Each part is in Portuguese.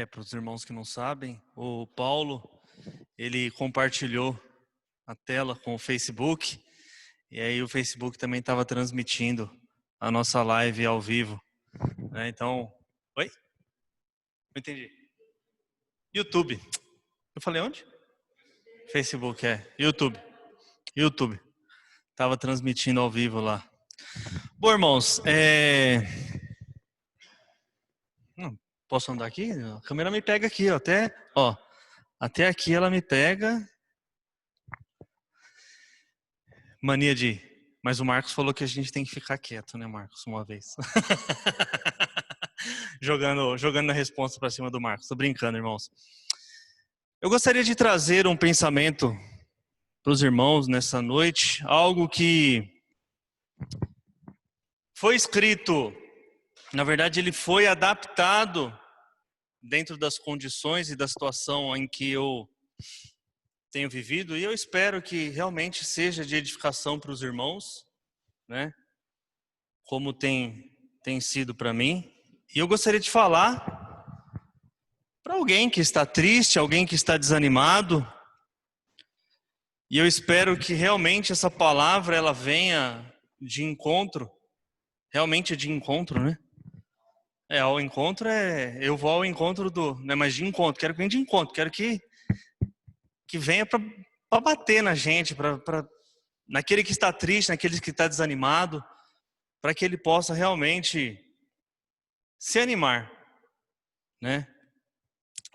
Para os irmãos que não sabem, o Paulo, ele compartilhou a tela com o Facebook, e aí o Facebook também estava transmitindo a nossa live ao vivo, né? Então, oi? Não entendi. YouTube. Eu falei onde? Facebook, YouTube. Estava transmitindo ao vivo lá. Bom, irmãos, Não, posso andar aqui? A câmera me pega aqui, até aqui ela me pega. Mania de... Mas o Marcos falou que a gente tem que ficar quieto, né, Marcos? Uma vez. jogando a resposta para cima do Marcos. Tô brincando, irmãos. Eu gostaria de trazer um pensamento para os irmãos nessa noite. Algo que foi escrito, na verdade ele foi adaptado dentro das condições e da situação em que eu tenho vivido, e eu espero que realmente seja de edificação para os irmãos, né? Como tem sido para mim. E eu gostaria de falar para alguém que está triste, alguém que está desanimado, e eu espero que realmente essa palavra ela venha de encontro, realmente de encontro, né? Ao encontro eu vou ao encontro não é mais de encontro, quero que venha de encontro, quero que venha para bater na gente, naquele que está triste, naquele que está desanimado, para que ele possa realmente se animar, né?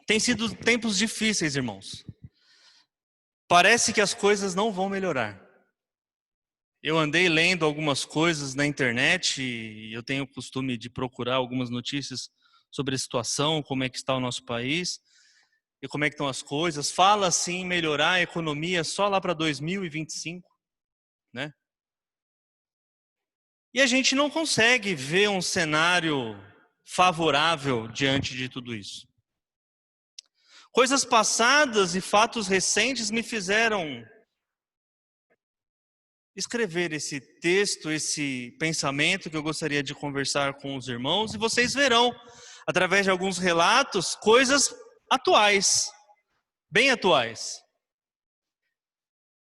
Tem sido tempos difíceis, irmãos. Parece que as coisas não vão melhorar. Eu andei lendo algumas coisas na internet e eu tenho o costume de procurar algumas notícias sobre a situação, como é que está o nosso país e como é que estão as coisas. Fala assim em melhorar a economia só lá para 2025, né? E a gente não consegue ver um cenário favorável diante de tudo isso. Coisas passadas e fatos recentes me fizeram escrever esse texto, esse pensamento que eu gostaria de conversar com os irmãos, e vocês verão, através de alguns relatos, coisas atuais, bem atuais.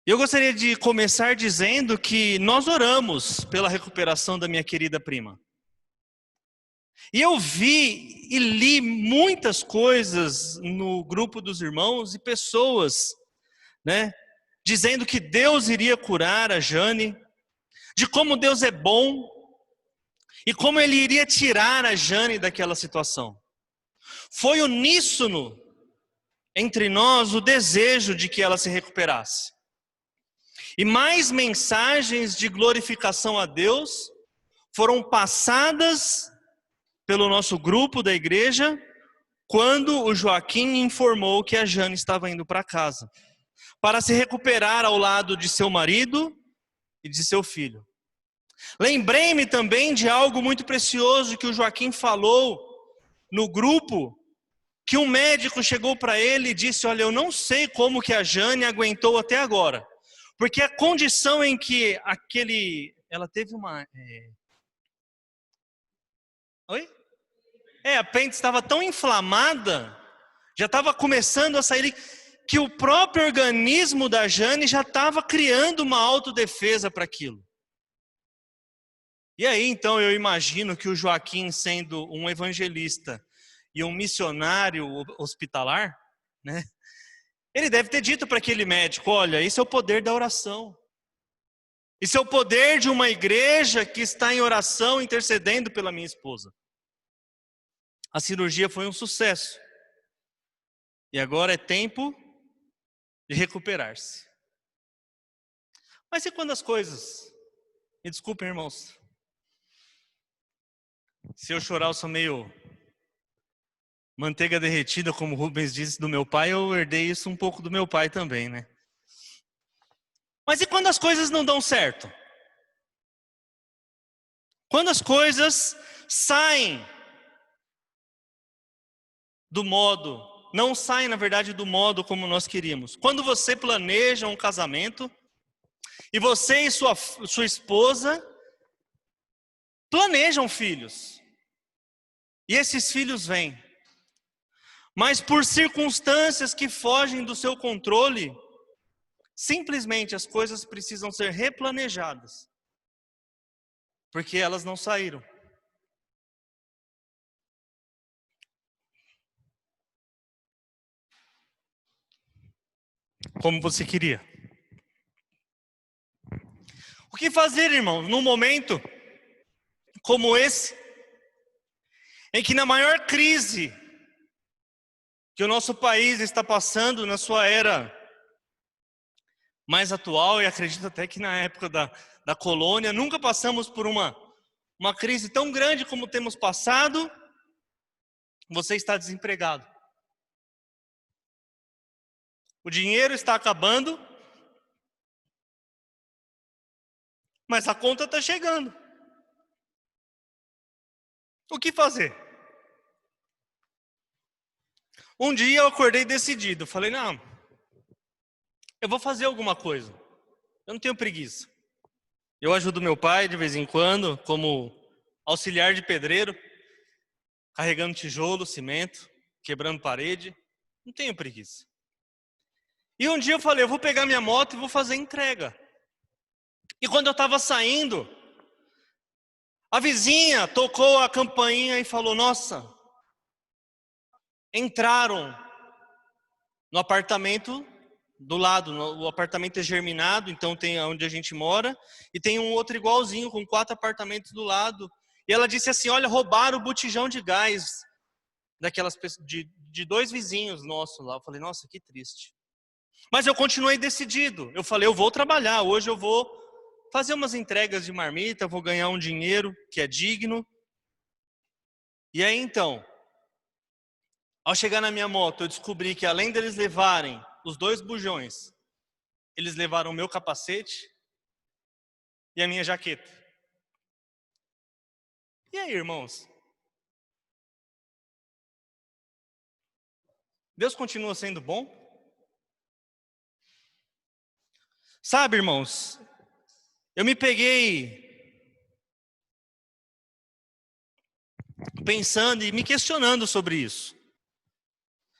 Eu gostaria de começar dizendo que nós oramos pela recuperação da minha querida prima. E eu vi e li muitas coisas no grupo dos irmãos e pessoas, né, dizendo que Deus iria curar a Jane, de como Deus é bom e como Ele iria tirar a Jane daquela situação. Foi uníssono entre nós o desejo de que ela se recuperasse. E mais mensagens de glorificação a Deus foram passadas pelo nosso grupo da igreja quando o Joaquim informou que a Jane estava indo para casa, para se recuperar ao lado de seu marido e de seu filho. Lembrei-me também de algo muito precioso que o Joaquim falou no grupo, que um médico chegou para ele e disse: olha, eu não sei como que a Jane aguentou até agora, porque a condição em que ela teve uma... a apêndice estava tão inflamada, já estava começando a sair, que o próprio organismo da Jane já estava criando uma autodefesa para aquilo. E aí, então, eu imagino que o Joaquim, sendo um evangelista e um missionário hospitalar, né, ele deve ter dito para aquele médico: olha, isso é o poder da oração. Isso é o poder de uma igreja que está em oração intercedendo pela minha esposa. A cirurgia foi um sucesso. E agora é tempo de recuperar-se. Mas e quando as coisas... Me desculpem, irmãos. Se eu chorar, eu sou meio manteiga derretida, como Rubens disse do meu pai. Eu herdei isso um pouco do meu pai também, né? Mas e quando as coisas não dão certo? Quando as coisas saem do modo, não saem, na verdade, do modo como nós queríamos. Quando você planeja um casamento, e você e sua esposa planejam filhos, e esses filhos vêm, Mas por circunstâncias que fogem do seu controle, simplesmente as coisas precisam ser replanejadas, porque elas não saíram. Como você queria. O que fazer, irmão, num momento como esse, em que na maior crise que o nosso país está passando na sua era mais atual, e acredito até que na época da colônia, nunca passamos por uma crise tão grande como temos passado, você está desempregado. O dinheiro está acabando, mas a conta está chegando. O que fazer? Um dia eu acordei decidido, falei, não, eu vou fazer alguma coisa. Eu não tenho preguiça. Eu ajudo meu pai de vez em quando, como auxiliar de pedreiro, carregando tijolo, cimento, quebrando parede. Não tenho preguiça. E um dia eu falei, eu vou pegar minha moto e vou fazer entrega. E quando eu estava saindo, a vizinha tocou a campainha e falou, nossa, entraram no apartamento do lado, o apartamento é germinado, então tem onde a gente mora, e tem um outro igualzinho, com 4 apartamentos do lado. E ela disse assim, olha, roubaram o botijão de gás daquelas de 2 vizinhos nossos lá. Eu falei, nossa, que triste. Mas eu continuei decidido. Eu falei, eu vou trabalhar, hoje eu vou fazer umas entregas de marmita, vou ganhar um dinheiro que é digno. E aí então, ao chegar na minha moto, eu descobri que além deles levarem os 2 bujões, eles levaram o meu capacete e a minha jaqueta. E aí, irmãos? Deus continua sendo bom? Sabe, irmãos, eu me peguei pensando e me questionando sobre isso.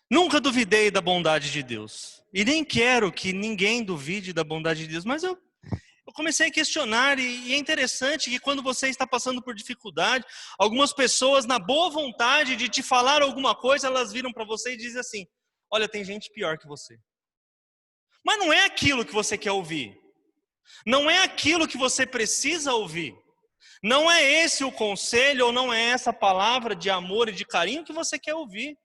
Nunca duvidei da bondade de Deus. E nem quero que ninguém duvide da bondade de Deus, mas eu comecei a questionar, e é interessante que quando você está passando por dificuldade, algumas pessoas, na boa vontade de te falar alguma coisa, elas viram para você e dizem assim, olha, tem gente pior que você. Mas não é aquilo que você quer ouvir. Não é aquilo que você precisa ouvir. Não é esse o conselho, ou não é essa palavra de amor e de carinho que você quer ouvir.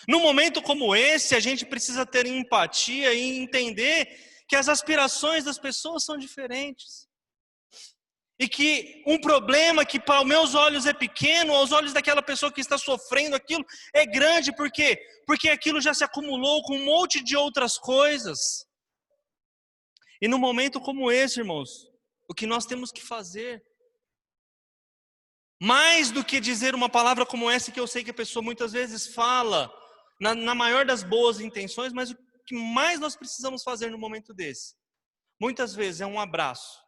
Num momento como esse, a gente precisa ter empatia e entender que as aspirações das pessoas são diferentes. E que um problema que para os meus olhos é pequeno, aos olhos daquela pessoa que está sofrendo aquilo, é grande. Por quê? Porque aquilo já se acumulou com um monte de outras coisas. E num momento como esse, irmãos, o que nós temos que fazer, mais do que dizer uma palavra como essa, que eu sei que a pessoa muitas vezes fala, na maior das boas intenções, mas o que mais nós precisamos fazer no momento desse, muitas vezes é um abraço,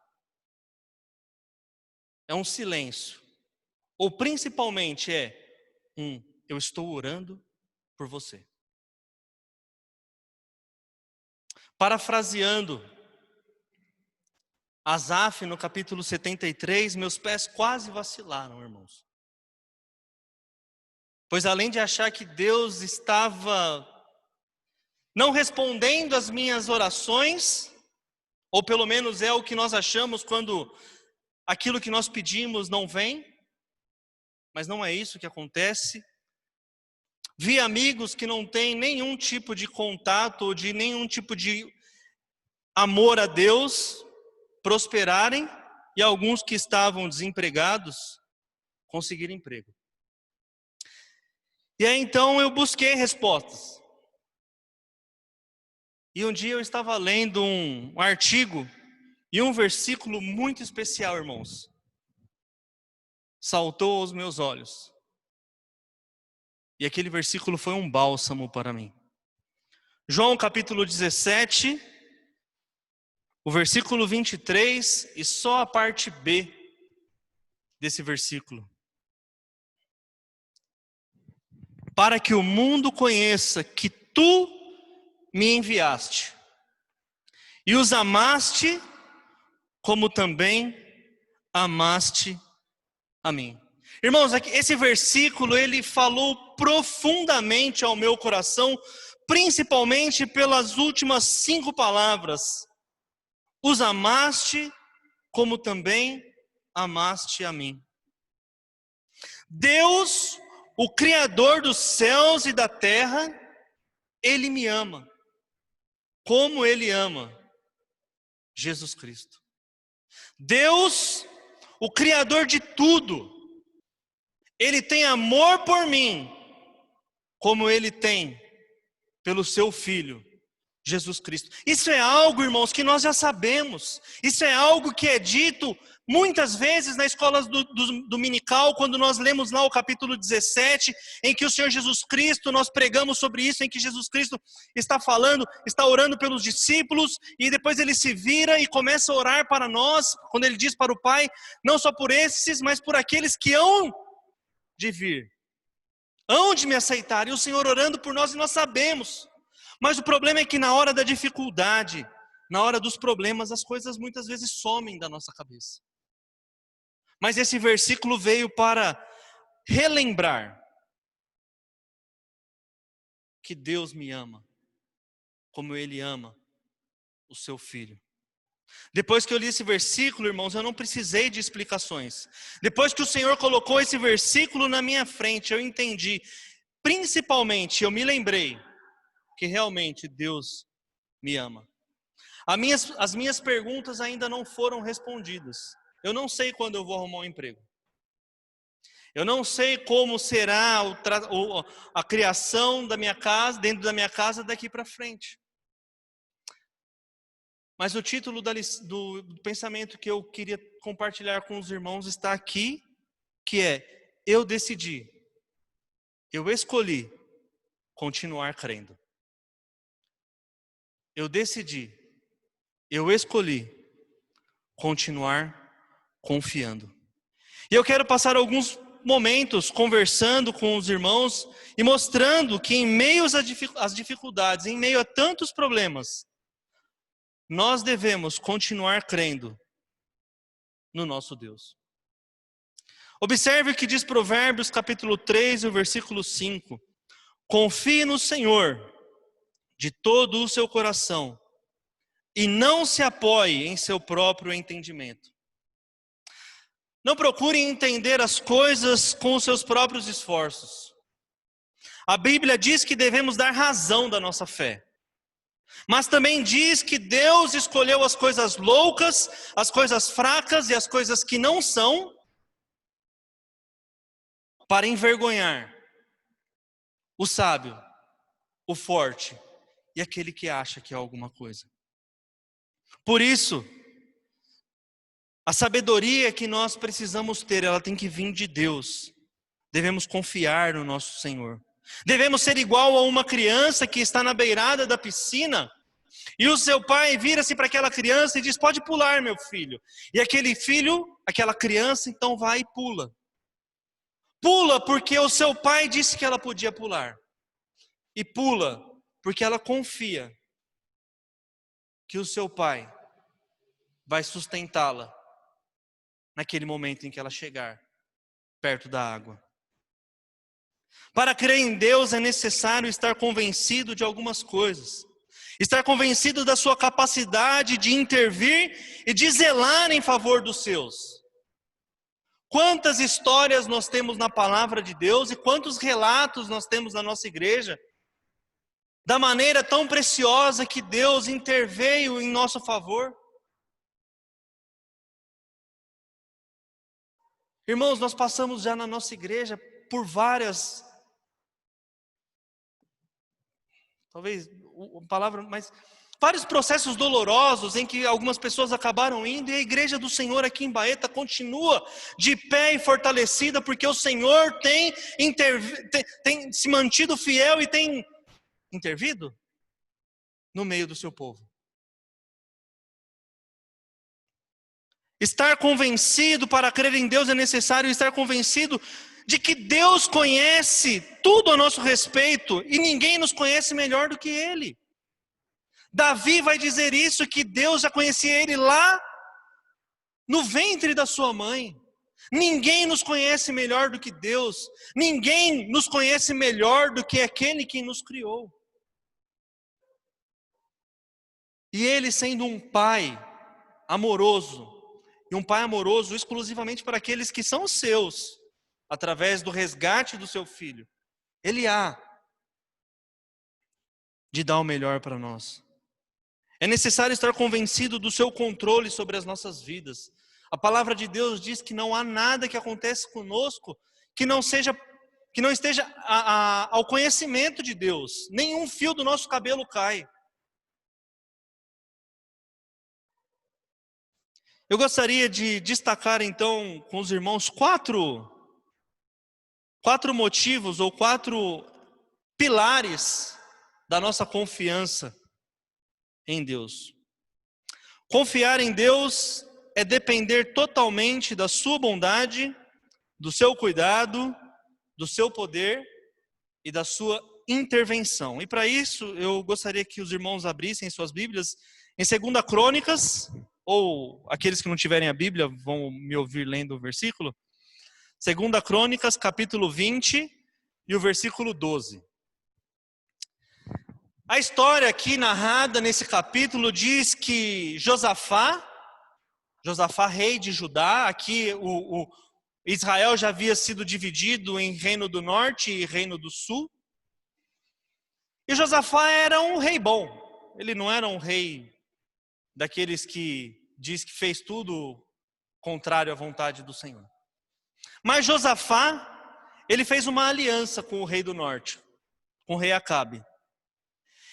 é um silêncio, ou principalmente eu estou orando por você. Parafraseando Asaf no capítulo 73, meus pés quase vacilaram, irmãos. Pois além de achar que Deus estava não respondendo às minhas orações, ou pelo menos é o que nós achamos quando aquilo que nós pedimos não vem, mas não é isso que acontece. Vi amigos que não têm nenhum tipo de contato ou de nenhum tipo de amor a Deus prosperarem, e alguns que estavam desempregados conseguirem emprego. E aí então eu busquei respostas. E um dia eu estava lendo um artigo e um versículo muito especial, irmãos, saltou aos meus olhos. E aquele versículo foi um bálsamo para mim. João capítulo 17, o versículo 23 e só a parte B desse versículo. para que o mundo conheça que tu me enviaste e os amaste como também amaste a mim. Irmãos, esse versículo, ele falou profundamente ao meu coração, principalmente pelas últimas 5 palavras. Os amaste como também amaste a mim. Deus, o Criador dos céus e da terra, Ele me ama. Como Ele ama Jesus Cristo. Deus, o Criador de tudo, Ele tem amor por mim, como Ele tem pelo seu Filho, Jesus Cristo. Isso é algo, irmãos, que nós já sabemos. Isso é algo que é dito muitas vezes na escola dominical, quando nós lemos lá o capítulo 17, em que o Senhor Jesus Cristo, nós pregamos sobre isso, em que Jesus Cristo está falando, está orando pelos discípulos, e depois ele se vira e começa a orar para nós, quando ele diz para o Pai, não só por esses, mas por aqueles que hão de vir, hão de me aceitar, e o Senhor orando por nós, e nós sabemos. Mas o problema é que na hora da dificuldade, na hora dos problemas, as coisas muitas vezes somem da nossa cabeça. Mas esse versículo veio para relembrar que Deus me ama, como Ele ama o seu Filho. Depois que eu li esse versículo, irmãos, eu não precisei de explicações. Depois que o Senhor colocou esse versículo na minha frente, eu entendi. Principalmente, eu me lembrei que realmente Deus me ama. As minhas perguntas ainda não foram respondidas. Eu não sei quando eu vou arrumar um emprego. Eu não sei como será a criação da minha casa, dentro da minha casa daqui para frente. Mas o título do pensamento que eu queria compartilhar com os irmãos está aqui, que é: eu decidi, eu escolhi continuar crendo. Eu decidi, eu escolhi continuar confiando. E eu quero passar alguns momentos conversando com os irmãos e mostrando que em meio às dificuldades, em meio a tantos problemas, nós devemos continuar crendo no nosso Deus. Observe o que diz Provérbios capítulo 3, o versículo 5. Confie no Senhor de todo o seu coração e não se apoie em seu próprio entendimento. Não procure entender as coisas com os seus próprios esforços. A Bíblia diz que devemos dar razão da nossa fé. Mas também diz que Deus escolheu as coisas loucas, as coisas fracas e as coisas que não são, para envergonhar o sábio, o forte e aquele que acha que é alguma coisa. Por isso, a sabedoria que nós precisamos ter, ela tem que vir de Deus. Devemos confiar no nosso Senhor. Devemos ser igual a uma criança que está na beirada da piscina e o seu pai vira-se para aquela criança e diz: pode pular, meu filho. E aquele filho, aquela criança, então vai e pula. Pula porque o seu pai disse que ela podia pular. E pula porque ela confia que o seu pai vai sustentá-la naquele momento em que ela chegar perto da água. Para crer em Deus é necessário estar convencido de algumas coisas. Estar convencido da sua capacidade de intervir e de zelar em favor dos seus. Quantas histórias nós temos na palavra de Deus e quantos relatos nós temos na nossa igreja da maneira tão preciosa que Deus interveio em nosso favor. Irmãos, nós passamos já na nossa igreja por várias, talvez a palavra, mas vários processos dolorosos em que algumas pessoas acabaram indo, e a igreja do Senhor aqui em Baeta continua de pé e fortalecida, porque o Senhor tem se mantido fiel e tem intervido no meio do seu povo. Estar convencido para crer em Deus é necessário estar convencido de que Deus conhece tudo a nosso respeito e ninguém nos conhece melhor do que Ele. Davi vai dizer isso, que Deus já conhecia ele lá no ventre da sua mãe. Ninguém nos conhece melhor do que Deus. Ninguém nos conhece melhor do que aquele que nos criou. E Ele sendo um pai amoroso, e um pai amoroso exclusivamente para aqueles que são seus, através do resgate do seu filho, Ele há de dar o melhor para nós. É necessário estar convencido do seu controle sobre as nossas vidas. A palavra de Deus diz que não há nada que acontece conosco que não esteja ao conhecimento de Deus. Nenhum fio do nosso cabelo cai. Eu gostaria de destacar então com os irmãos quatro motivos ou 4 pilares da nossa confiança em Deus. Confiar em Deus é depender totalmente da sua bondade, do seu cuidado, do seu poder e da sua intervenção. E para isso, eu gostaria que os irmãos abrissem suas Bíblias em 2 Crônicas, ou aqueles que não tiverem a Bíblia vão me ouvir lendo o versículo. 2 Crônicas, capítulo 20 e o versículo 12. A história aqui narrada nesse capítulo diz que Josafá, rei de Judá, aqui Israel já havia sido dividido em reino do norte e reino do sul. E Josafá era um rei bom. Ele não era um rei daqueles que diz que fez tudo contrário à vontade do Senhor. Mas Josafá, ele fez uma aliança com o rei do norte, com o rei Acabe.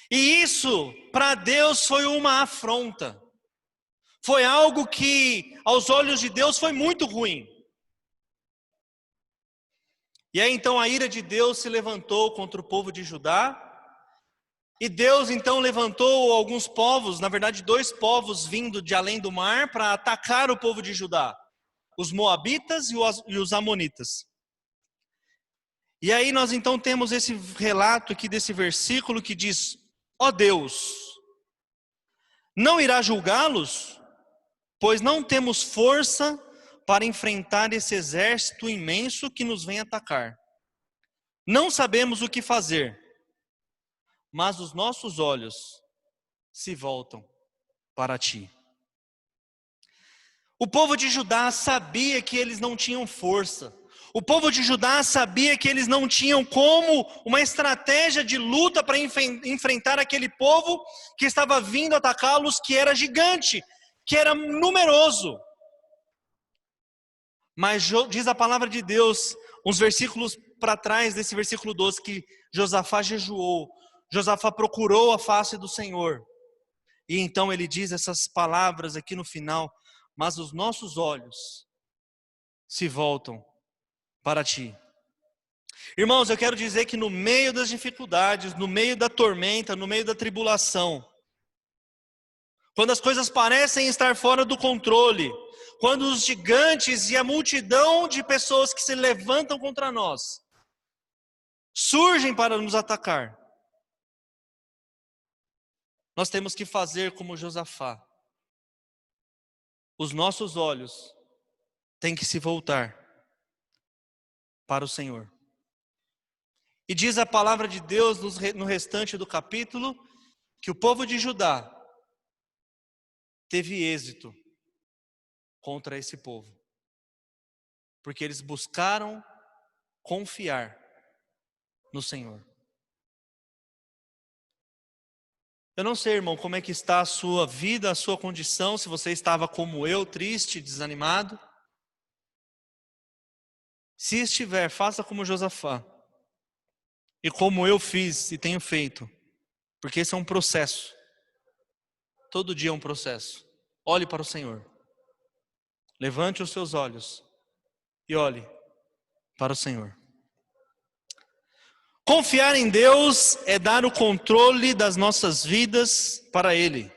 E isso, para Deus, foi uma afronta. Foi algo que, aos olhos de Deus, foi muito ruim. E aí, então, a ira de Deus se levantou contra o povo de Judá. E Deus, então, levantou alguns povos, na verdade, 2 povos vindo de além do mar, para atacar o povo de Judá. Os moabitas e os amonitas. E aí, nós, então, temos esse relato aqui desse versículo que diz: ó Deus, não irá julgá-los? Pois não temos força para enfrentar esse exército imenso que nos vem atacar. Não sabemos o que fazer, mas os nossos olhos se voltam para ti. O povo de Judá sabia que eles não tinham força. O povo de Judá sabia que eles não tinham como uma estratégia de luta para enfrentar aquele povo que estava vindo atacá-los, que era gigante, que era numeroso. Mas diz a palavra de Deus, uns versículos para trás desse versículo 12, que Josafá jejuou, Josafá procurou a face do Senhor. E então ele diz essas palavras aqui no final: mas os nossos olhos se voltam para ti. Irmãos, eu quero dizer que no meio das dificuldades, no meio da tormenta, no meio da tribulação, quando as coisas parecem estar fora do controle, quando os gigantes e a multidão de pessoas que se levantam contra nós surgem para nos atacar, nós temos que fazer como Josafá. Os nossos olhos têm que se voltar para o Senhor. E diz a palavra de Deus no restante do capítulo que o povo de Judá teve êxito contra esse povo, porque eles buscaram confiar no Senhor. Eu não sei, irmão, como é que está a sua vida, a sua condição, se você estava como eu, triste, desanimado. Se estiver, faça como Josafá. E como eu fiz e tenho feito. Porque esse é um processo. Todo dia é um processo. Olhe para o Senhor. Levante os seus olhos e olhe para o Senhor. Confiar em Deus é dar o controle das nossas vidas para Ele.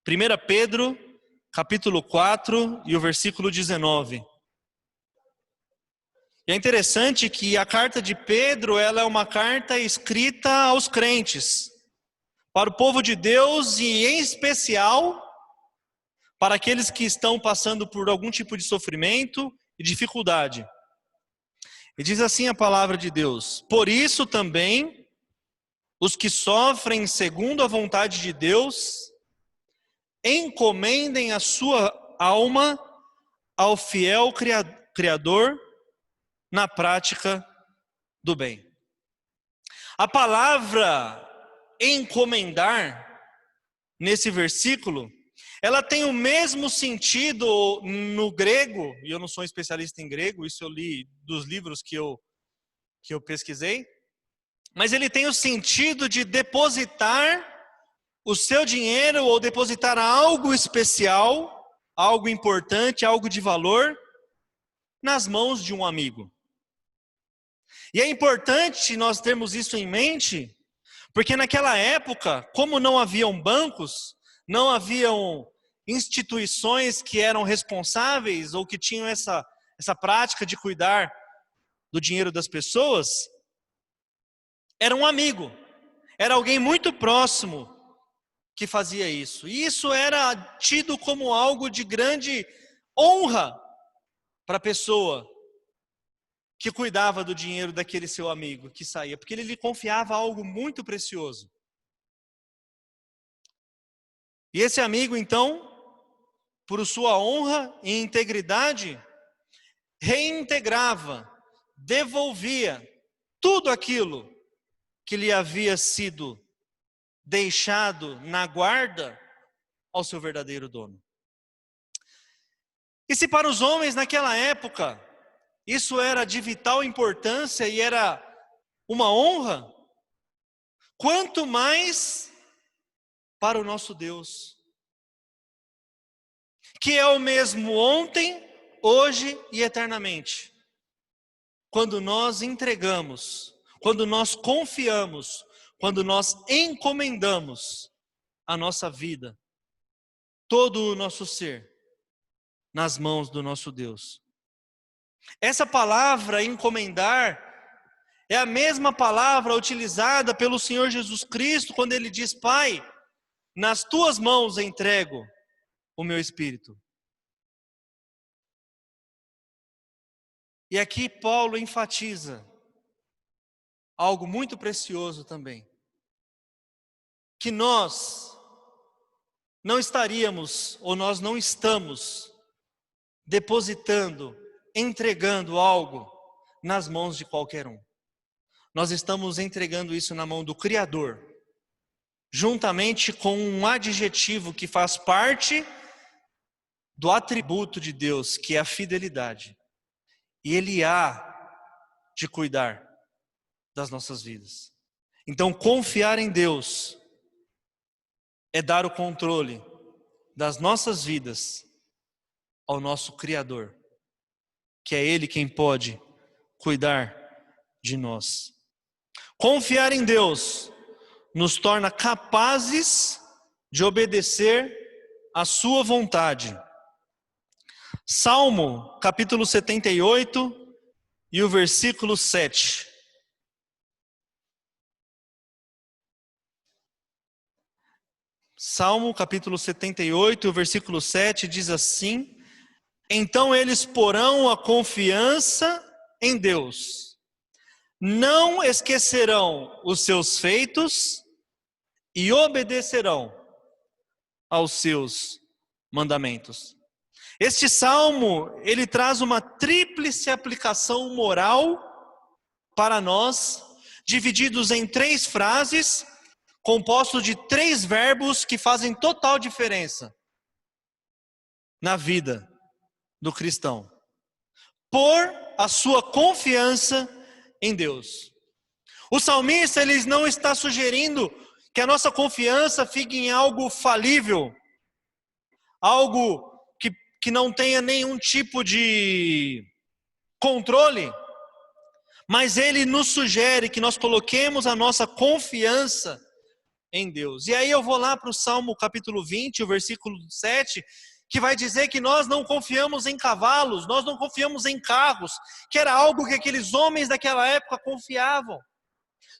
1 Pedro, capítulo 4 e o versículo 19. E é interessante que a carta de Pedro, ela é uma carta escrita aos crentes, para o povo de Deus e em especial para aqueles que estão passando por algum tipo de sofrimento e dificuldade. E diz assim a palavra de Deus: por isso também os que sofrem segundo a vontade de Deus, encomendem a sua alma ao fiel Criador na prática do bem. A palavra encomendar, nesse versículo, ela tem o mesmo sentido no grego, e eu não sou um especialista em grego, isso eu li dos livros que eu pesquisei, mas ele tem o sentido de depositar o seu dinheiro ou depositar algo especial, algo importante, algo de valor, nas mãos de um amigo. E é importante nós termos isso em mente, porque naquela época, como não haviam bancos, não haviam instituições que eram responsáveis ou que tinham essa prática de cuidar do dinheiro das pessoas, era um amigo, era alguém muito próximo que fazia isso. E isso era tido como algo de grande honra para a pessoa que cuidava do dinheiro daquele seu amigo que saía, porque ele lhe confiava algo muito precioso. E esse amigo, então, por sua honra e integridade, reintegrava, devolvia tudo aquilo que lhe havia sido deixado na guarda ao seu verdadeiro dono. E se para os homens naquela época isso era de vital importância e era uma honra, quanto mais para o nosso Deus, que é o mesmo ontem, hoje e eternamente. Quando nós entregamos, quando nós confiamos, quando nós encomendamos a nossa vida, todo o nosso ser, nas mãos do nosso Deus. Essa palavra encomendar é a mesma palavra utilizada pelo Senhor Jesus Cristo quando ele diz: Pai, nas tuas mãos entrego o meu espírito. E aqui Paulo enfatiza algo muito precioso também, que nós não estaríamos, ou nós não estamos depositando, entregando algo nas mãos de qualquer um. Nós estamos entregando isso na mão do Criador, juntamente com um adjetivo que faz parte do atributo de Deus, que é a fidelidade. E Ele há de cuidar das nossas vidas. Então, confiar em Deus é dar o controle das nossas vidas ao nosso Criador, que é Ele quem pode cuidar de nós. Confiar em Deus nos torna capazes de obedecer à sua vontade. Salmo, capítulo 78 e o versículo 7. Salmo, capítulo 78, o versículo 7 diz assim: então eles porão a confiança em Deus, não esquecerão os seus feitos e obedecerão aos seus mandamentos. Este salmo, ele traz uma tríplice aplicação moral para nós, divididos em 3 frases, compostos de 3 verbos que fazem total diferença na vida do cristão. Por a sua confiança em Deus. O salmista, ele não está sugerindo que a nossa confiança fique em algo falível, algo que não tenha nenhum tipo de controle, mas ele nos sugere que nós coloquemos a nossa confiança em Deus. E aí eu vou lá para o Salmo capítulo 20, o versículo 7, que vai dizer que nós não confiamos em cavalos, nós não confiamos em carros, que era algo que aqueles homens daquela época confiavam.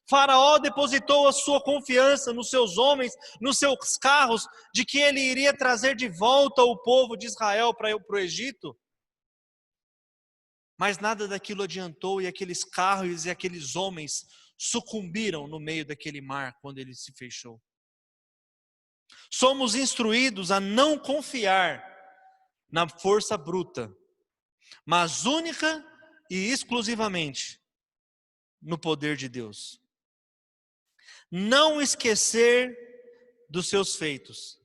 Faraó depositou a sua confiança nos seus homens, nos seus carros, de que ele iria trazer de volta o povo de Israel para o Egito. Mas nada daquilo adiantou, e aqueles carros e aqueles homens sucumbiram no meio daquele mar quando ele se fechou. Somos instruídos a não confiar na força bruta, mas única e exclusivamente no poder de Deus. Não esquecer dos seus feitos.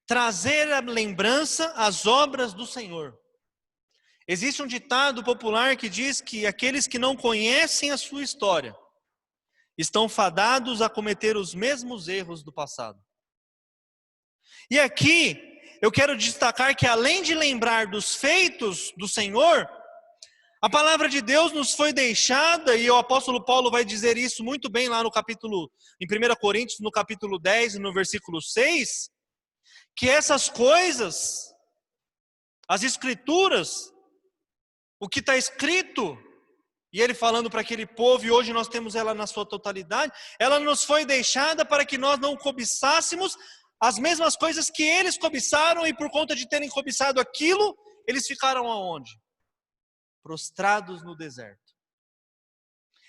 Trazer à lembrança as obras do Senhor. Existe um ditado popular que diz que aqueles que não conhecem a sua história estão fadados a cometer os mesmos erros do passado. E aqui eu quero destacar que, além de lembrar dos feitos do Senhor, a palavra de Deus nos foi deixada, e o apóstolo Paulo vai dizer isso muito bem lá no capítulo, em 1 Coríntios, no capítulo 10, no versículo 6, que essas coisas, as escrituras, o que está escrito, e ele falando para aquele povo, e hoje nós temos ela na sua totalidade, ela nos foi deixada para que nós não cobiçássemos as mesmas coisas que eles cobiçaram, e por conta de terem cobiçado aquilo, eles ficaram aonde? Prostrados no deserto.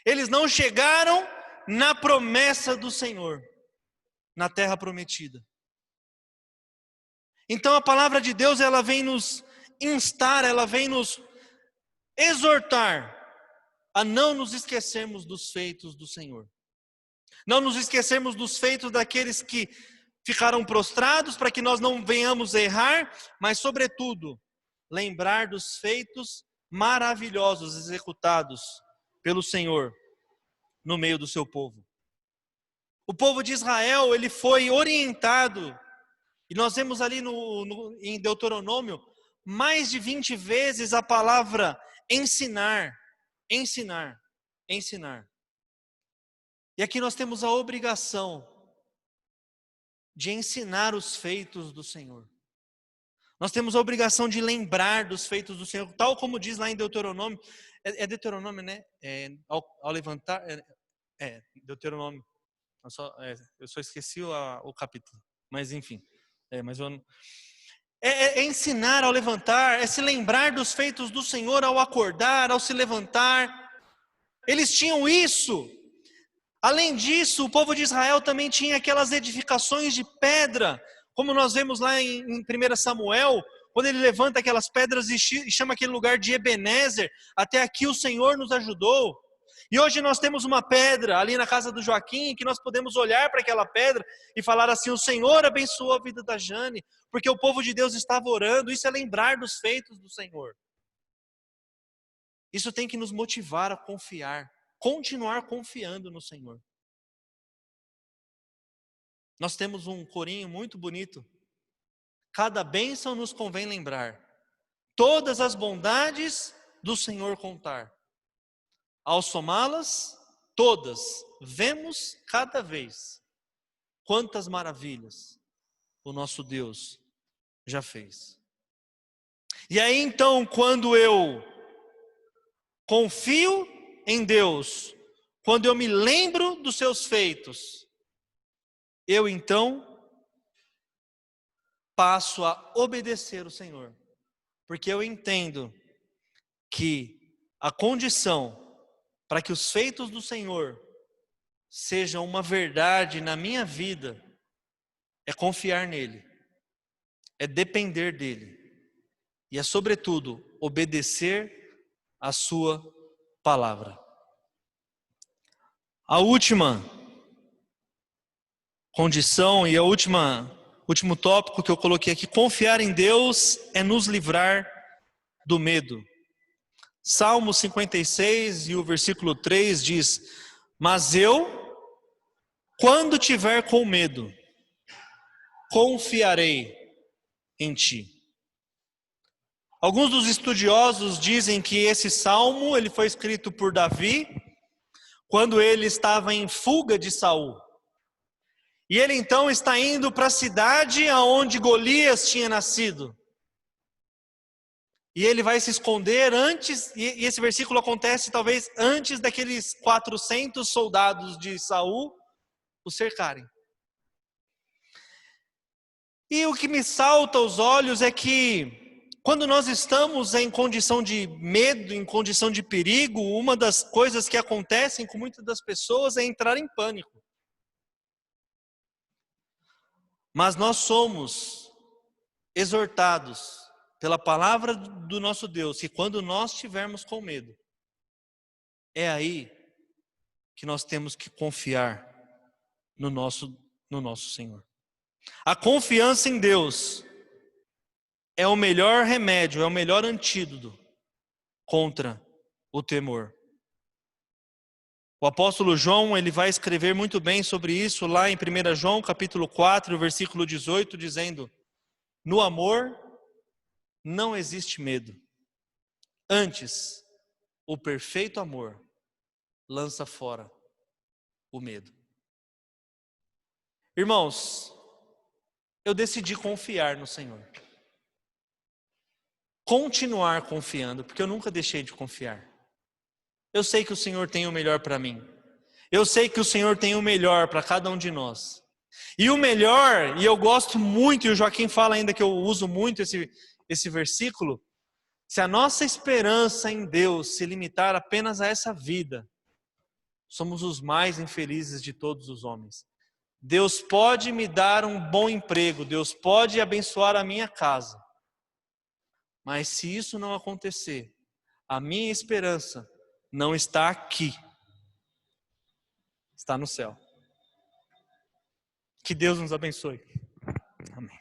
Eles não chegaram na promessa do Senhor, na terra prometida. Então a palavra de Deus, ela vem nos instar, ela vem nos exortar a não nos esquecermos dos feitos do Senhor. Não nos esquecermos dos feitos daqueles que ficaram prostrados, para que nós não venhamos a errar, mas sobretudo, lembrar dos feitos maravilhosos executados pelo Senhor no meio do seu povo. O povo de Israel, ele foi orientado, e nós vemos ali em Deuteronômio, mais de 20 vezes a palavra ensinar, ensinar, ensinar. E aqui nós temos a obrigação de ensinar os feitos do Senhor. Nós temos a obrigação de lembrar dos feitos do Senhor, tal como diz lá em Deuteronômio. É Deuteronômio, né? Ao levantar, Deuteronômio. Eu só esqueci o capítulo, mas enfim. É ensinar ao levantar, é se lembrar dos feitos do Senhor ao acordar, ao se levantar. Eles tinham isso. Além disso, o povo de Israel também tinha aquelas edificações de pedra, como nós vemos lá em 1 Samuel, quando ele levanta aquelas pedras e chama aquele lugar de Ebenezer, até aqui o Senhor nos ajudou. E hoje nós temos uma pedra ali na casa do Joaquim, que nós podemos olhar para aquela pedra e falar assim: o Senhor abençoou a vida da Jane, porque o povo de Deus estava orando. Isso é lembrar dos feitos do Senhor. Isso tem que nos motivar a confiar, continuar confiando no Senhor. Nós temos um corinho muito bonito. Cada bênção nos convém lembrar, todas as bondades do Senhor contar. Ao somá-las, todas, vemos cada vez quantas maravilhas o nosso Deus já fez. E aí então, quando eu confio em Deus, quando eu me lembro dos seus feitos, eu então passo a obedecer o Senhor, porque eu entendo que a condição para que os feitos do Senhor sejam uma verdade na minha vida é confiar nele, é depender dele e é sobretudo obedecer a sua palavra. A última condição e último tópico que eu coloquei aqui: confiar em Deus é nos livrar do medo. Salmo 56 e o versículo 3 diz: mas eu, quando tiver com medo, confiarei em ti. Alguns dos estudiosos dizem que esse salmo ele foi escrito por Davi quando ele estava em fuga de Saul. E ele então está indo para a cidade onde Golias tinha nascido. E ele vai se esconder antes, e esse versículo acontece talvez antes daqueles 400 soldados de Saul o cercarem. E o que me salta aos olhos é que, quando nós estamos em condição de medo, em condição de perigo, uma das coisas que acontecem com muitas das pessoas é entrar em pânico. Mas nós somos exortados pela palavra do nosso Deus, que quando nós estivermos com medo, é aí que nós temos que confiar no nosso Senhor. A confiança em Deus é o melhor remédio, é o melhor antídoto contra o temor. O apóstolo João, ele vai escrever muito bem sobre isso lá em 1 João, capítulo 4, versículo 18, dizendo: no amor não existe medo. Antes, o perfeito amor lança fora o medo. Irmãos, eu decidi confiar no Senhor. Continuar confiando, porque eu nunca deixei de confiar. Eu sei que o Senhor tem o melhor para mim. Eu sei que o Senhor tem o melhor para cada um de nós. E o melhor, e eu gosto muito, e o Joaquim fala ainda que eu uso muito esse versículo, se a nossa esperança em Deus se limitar apenas a essa vida, somos os mais infelizes de todos os homens. Deus pode me dar um bom emprego, Deus pode abençoar a minha casa, mas se isso não acontecer, a minha esperança não está aqui, está no céu. Que Deus nos abençoe. Amém.